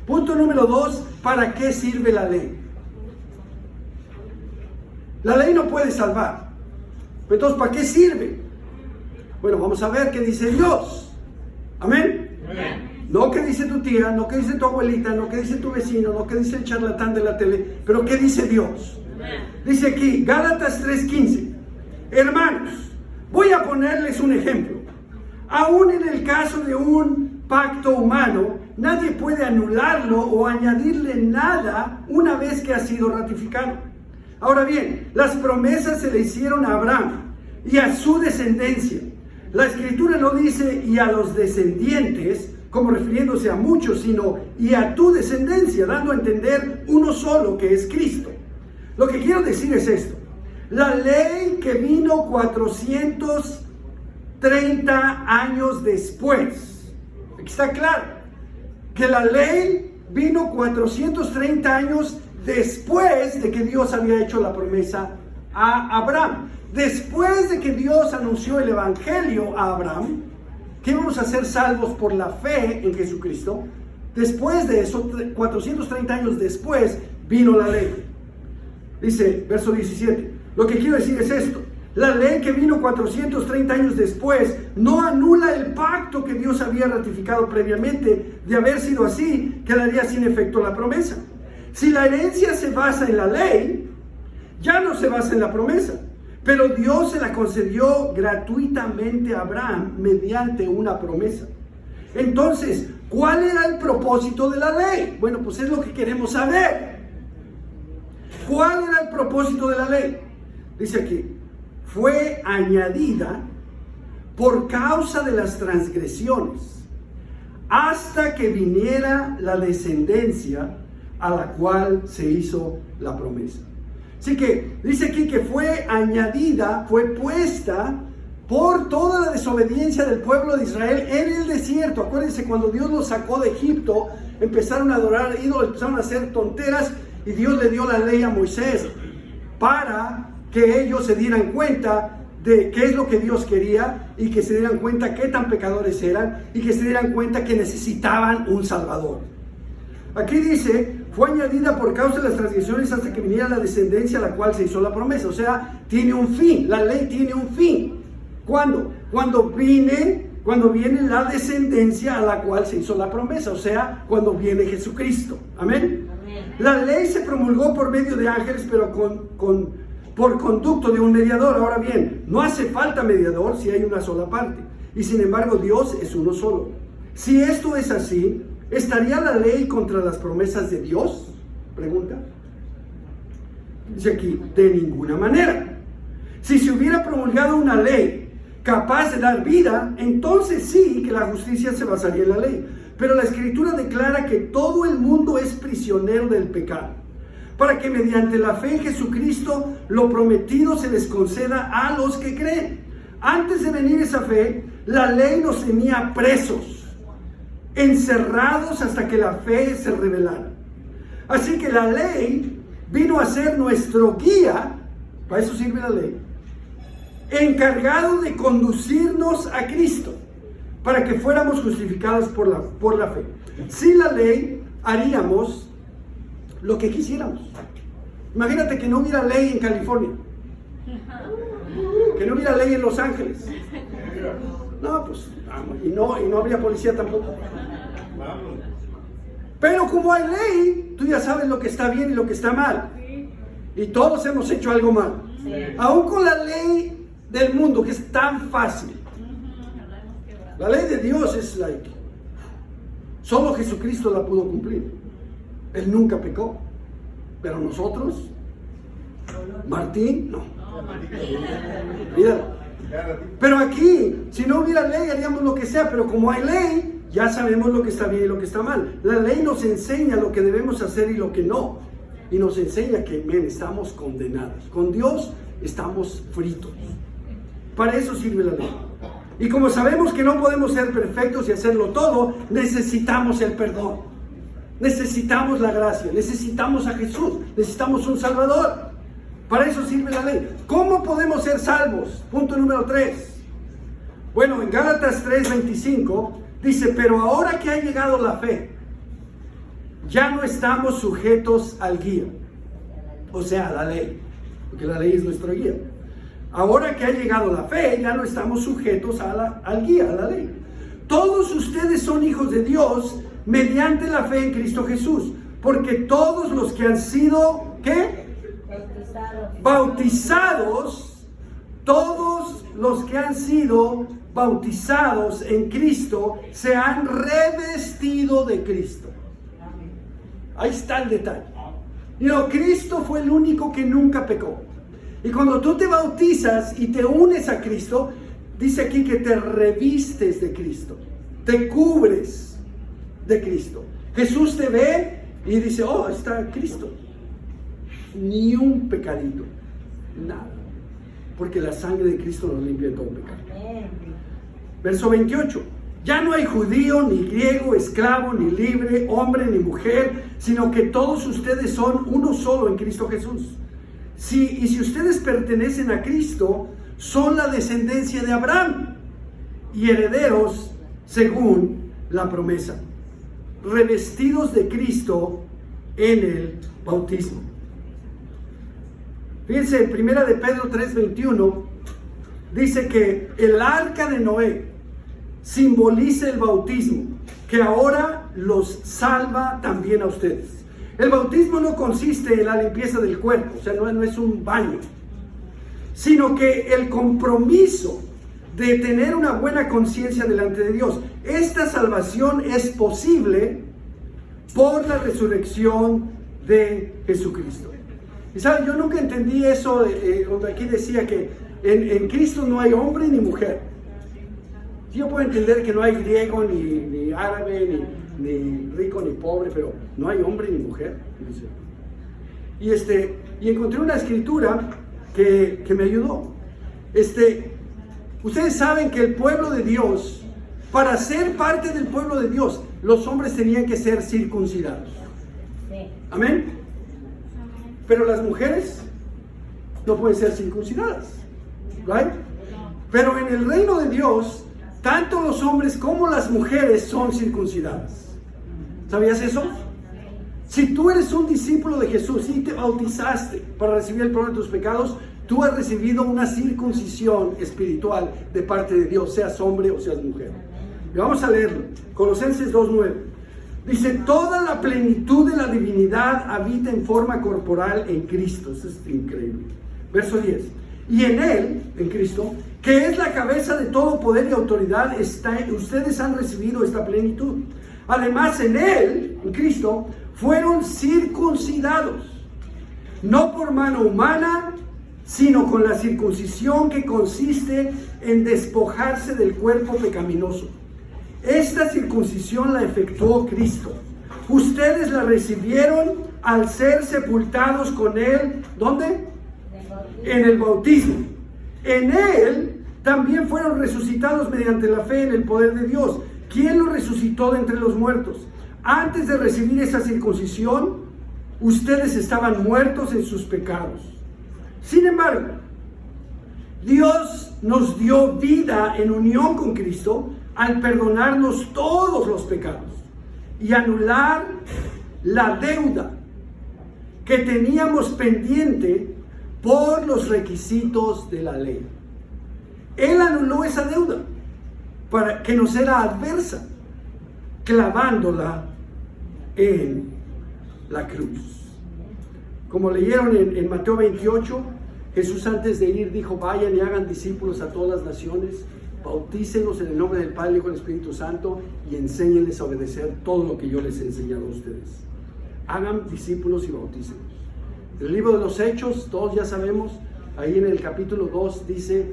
Speaker 1: Punto número 2, ¿para qué sirve la ley? La ley no puede salvar. Entonces, ¿para qué sirve? Bueno, vamos a ver qué dice Dios. Amén. No qué dice tu tía, no qué dice tu abuelita, no qué dice tu vecino, no qué dice el charlatán de la tele, pero qué dice Dios. Dice aquí, Gálatas 3:15. Hermanos, voy a ponerles un ejemplo. Aún en el caso de un pacto humano, nadie puede anularlo o añadirle nada una vez que ha sido ratificado. Ahora bien, las promesas se le hicieron a Abraham y a su descendencia. La Escritura no dice y a los descendientes, como refiriéndose a muchos, sino y a tu descendencia, dando a entender uno solo, que es Cristo. Lo que quiero decir es esto. La ley que vino 430 años después. Aquí está claro que la ley vino 430 años después de que Dios había hecho la promesa a Abraham. Después de que Dios anunció el Evangelio a Abraham, que íbamos a ser salvos por la fe en Jesucristo. Después de eso, 430 años después, vino la ley. Dice, verso 17. Lo que quiero decir es esto. La ley que vino 430 años después no anula el pacto que Dios había ratificado previamente. De haber sido así, quedaría sin efecto la promesa. Si la herencia se basa en la ley, ya no se basa en la promesa. Pero Dios se la concedió gratuitamente a Abraham mediante una promesa. Entonces, ¿cuál era el propósito de la ley? Bueno, pues es lo que queremos saber. ¿Cuál era el propósito de la ley? Dice aquí, fue añadida por causa de las transgresiones, hasta que viniera la descendencia a la cual se hizo la promesa. Así que dice aquí que fue añadida, fue puesta por toda la desobediencia del pueblo de Israel en el desierto. Acuérdense, cuando Dios los sacó de Egipto, empezaron a adorar ídolos, empezaron a hacer tonteras, y Dios le dio la ley a Moisés para que ellos se dieran cuenta de qué es lo que Dios quería, y que se dieran cuenta qué tan pecadores eran, y que se dieran cuenta que necesitaban un Salvador. Aquí dice, fue añadida por causa de las transgresiones hasta que viniera la descendencia a la cual se hizo la promesa. O sea, tiene un fin, la ley tiene un fin. ¿Cuándo? Cuando viene la descendencia a la cual se hizo la promesa, o sea, cuando viene Jesucristo. Amén. Amén. La ley se promulgó por medio de ángeles, pero por conducto de un mediador. Ahora bien, no hace falta mediador si hay una sola parte, y sin embargo Dios es uno solo. Si esto es así, ¿estaría la ley contra las promesas de Dios? Pregunta. Dice aquí, de ninguna manera. Si se hubiera promulgado una ley capaz de dar vida, entonces sí que la justicia se basaría en la ley. Pero la Escritura declara que todo el mundo es prisionero del pecado, para que mediante la fe en Jesucristo lo prometido se les conceda a los que creen. Antes de venir esa fe, la ley nos tenía presos, encerrados hasta que la fe se revelara. Así que la ley vino a ser nuestro guía, para eso sirve la ley, encargado de conducirnos a Cristo, para que fuéramos justificados por la fe. Sin la ley haríamos lo que quisiéramos. Imagínate que no hubiera ley en California, que no hubiera ley en Los Ángeles. No, pues, y no habría policía tampoco. Pero como hay ley, tú ya sabes lo que está bien y lo que está mal. Y todos hemos hecho algo mal. Aún con la ley del mundo, que es tan fácil. La ley de Dios es solo Jesucristo la pudo cumplir. Él nunca pecó. Pero nosotros, Martín, no. Mira. Pero aquí, si no hubiera ley, haríamos lo que sea. Pero como hay ley, ya sabemos lo que está bien y lo que está mal. La ley nos enseña lo que debemos hacer y lo que no. Y nos enseña que, estamos condenados. Con Dios estamos fritos. Para eso sirve la ley. Y como sabemos que no podemos ser perfectos y hacerlo todo, necesitamos el perdón. Necesitamos la gracia. Necesitamos a Jesús. Necesitamos un Salvador. Para eso sirve la ley. ¿Cómo podemos ser salvos? Punto número 3. Bueno, en Gálatas 3:25 dice, pero ahora que ha llegado la fe, ya no estamos sujetos al guía. O sea, a la ley. Porque la ley es nuestro guía. Ahora que ha llegado la fe, ya no estamos sujetos al guía, a la ley. Todos ustedes son hijos de Dios mediante la fe en Cristo Jesús. Porque todos los que han sido, ¿qué? Bautizados, todos los que han sido bautizados en Cristo se han revestido de Cristo. Ahí está el detalle. Cristo fue el único que nunca pecó. Y cuando tú te bautizas y te unes a Cristo, dice aquí que te revistes de Cristo, te cubres de Cristo. Jesús te ve y dice, oh, está Cristo. Ni un pecadito, nada. Porque la sangre de Cristo nos limpia de todo pecado. Verso 28. Ya no hay judío, ni griego, esclavo, ni libre, hombre, ni mujer, sino que todos ustedes son uno solo en Cristo Jesús. Y si ustedes pertenecen a Cristo, son la descendencia de Abraham y herederos según la promesa, revestidos de Cristo en el bautismo. Fíjense, en 1 de Pedro 3:21 dice que el arca de Noé simboliza el bautismo, que ahora los salva también a ustedes. El bautismo no consiste en la limpieza del cuerpo, o sea, no es un baño, sino que el compromiso de tener una buena conciencia delante de Dios. Esta salvación es posible por la resurrección de Jesucristo. Y saben, yo nunca entendí eso, donde aquí decía que en Cristo no hay hombre ni mujer. Yo puedo entender que no hay griego, ni árabe, ni rico, ni pobre, pero no hay hombre ni mujer. Y y encontré una escritura que me ayudó. Ustedes saben que el pueblo de Dios, para ser parte del pueblo de Dios, los hombres tenían que ser circuncidados. Amén. Pero las mujeres no pueden ser circuncidadas, ¿right? Pero en el reino de Dios, tanto los hombres como las mujeres son circuncidadas. ¿Sabías eso? Si tú eres un discípulo de Jesús y te bautizaste para recibir el perdón de tus pecados, tú has recibido una circuncisión espiritual de parte de Dios, seas hombre o seas mujer. Y vamos a leerlo. Colosenses 2:9. Dice, toda la plenitud de la divinidad habita en forma corporal en Cristo. Eso es increíble. Verso 10. Y en Él, en Cristo, que es la cabeza de todo poder y autoridad, ustedes han recibido esta plenitud. Además, en Él, en Cristo, fueron circuncidados, no por mano humana, sino con la circuncisión que consiste en despojarse del cuerpo pecaminoso. Esta circuncisión la efectuó Cristo. Ustedes la recibieron al ser sepultados con Él. ¿Dónde? En el bautismo. En Él también fueron resucitados mediante la fe en el poder de Dios. ¿Quién los resucitó de entre los muertos? Antes de recibir esa circuncisión, ustedes estaban muertos en sus pecados. Sin embargo, Dios nos dio vida en unión con Cristo al perdonarnos todos los pecados y anular la deuda que teníamos pendiente por los requisitos de la ley. Él anuló esa deuda para que nos era adversa, clavándola en la cruz. Como leyeron en Mateo 28, Jesús antes de ir dijo, vayan y hagan discípulos a todas las naciones, bautícenlos en el nombre del Padre, Hijo y del Espíritu Santo y enséñenles a obedecer todo lo que yo les he enseñado a ustedes. Hagan discípulos y bautícenlos. El libro de los Hechos, todos ya sabemos, ahí en el capítulo 2 dice,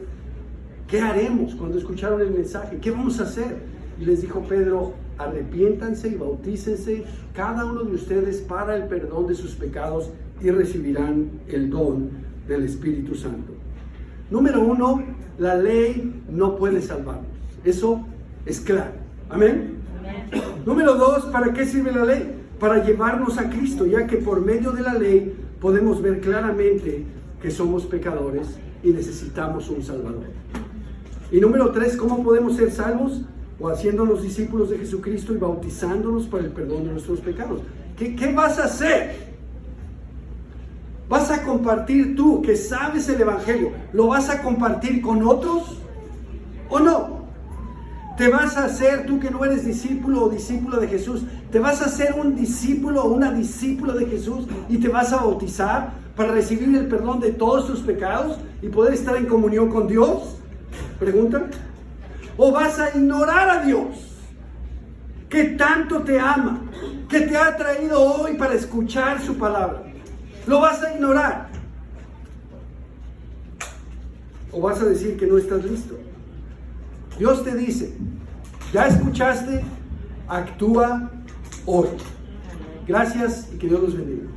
Speaker 1: ¿qué haremos cuando escucharon el mensaje? ¿Qué vamos a hacer? Y les dijo Pedro, arrepiéntanse y bautícense cada uno de ustedes para el perdón de sus pecados y recibirán el don del Espíritu Santo. Número 1, la ley no puede salvarnos. Eso es claro. Amén. Amén. Número 2, ¿para qué sirve la ley? Para llevarnos a Cristo, ya que por medio de la ley podemos ver claramente que somos pecadores y necesitamos un Salvador. Y número 3, ¿cómo podemos ser salvos? O haciéndonos discípulos de Jesucristo y bautizándonos para el perdón de nuestros pecados. ¿Qué vas a hacer? ¿Vas a compartir tú que sabes el Evangelio? ¿Lo vas a compartir con otros o no? ¿Te vas a hacer, tú que no eres discípulo o discípula de Jesús, te vas a hacer un discípulo o una discípula de Jesús y te vas a bautizar para recibir el perdón de todos tus pecados y poder estar en comunión con Dios? Pregunta. ¿O vas a ignorar a Dios, que tanto te ama, que te ha traído hoy para escuchar su palabra? ¿Lo vas a ignorar? ¿O vas a decir que no estás listo? Dios te dice, ya escuchaste, actúa hoy. Gracias y que Dios los bendiga.